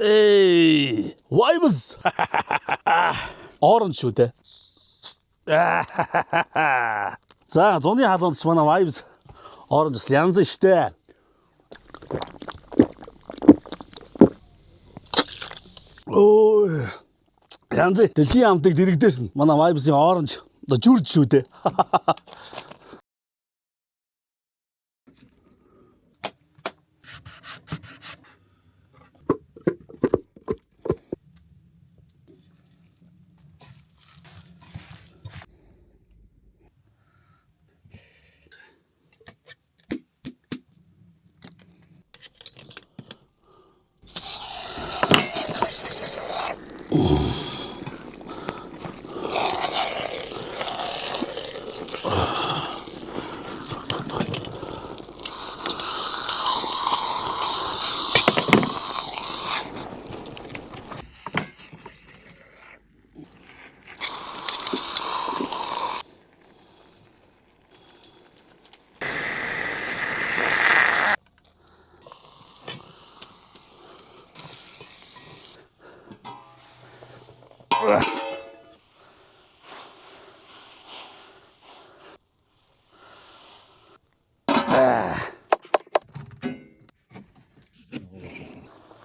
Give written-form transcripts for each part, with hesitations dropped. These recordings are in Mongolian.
Эй, vibes. Orange шүү дээ. За, зуны хаалганд манай vibes orange янз штэ. Ой. Янз дэлхийн амтыг дэрэгдээсэн. Манай vibes-ийн orange одоо жүрж шүү дээ.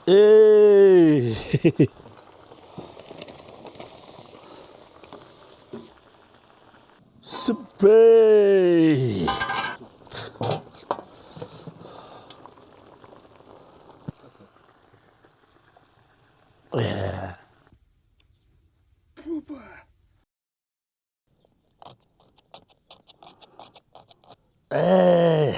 Эй. Спей. Эй. Эй.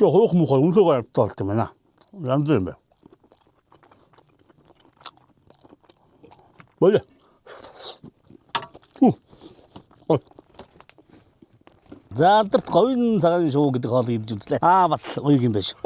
저 호흡 먹고 음소가 또 때문에 남들 뭐 뭐래 За алдарт говийн цагаан шуу гэдэг хоол идэж үзлээ. Бас гоё юм байна шүү.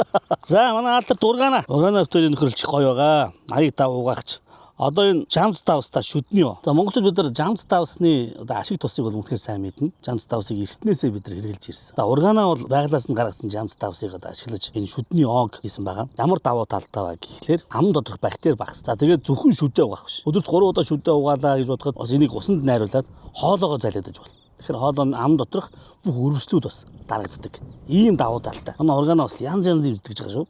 За манай алдарт ургаана. Ургаана өвтөлийн нөхөрлч гоё байгаа. Аяг тав угаагч. Одоо энэ Jams Tavs-та шүдний юу. За монголчууд бид нар Jams Tavs-ны одоо ашиг тусыг бол үнэхээр сайн мэднэ. Jams Tavs-ыг эртнээсээ бид нар хэрэгжилж ирсэн. За ургаанаа бол байгалаас нь гаргасан Jams Tavs-ыг одоо ашиглаж энэ шүдний ог хийсэн байгаа. Ямар давуу талтай вэ гэхлээр ам доторх бактери багас. За тэгээд зөвхөн шүдээ угаах биш. Өдөрт 3 удаа шүдээ угаалаа гэж бодоход бас энийг усанд найруулад хоолоогоо залгидаж болно. Тэгэхээр хоол нь ам доторх бүх өрөвслүүд бас дарагддаг. Ийм давуу талтай. Манай ургаанаа бас янз янз мэддэж байгаа шүү.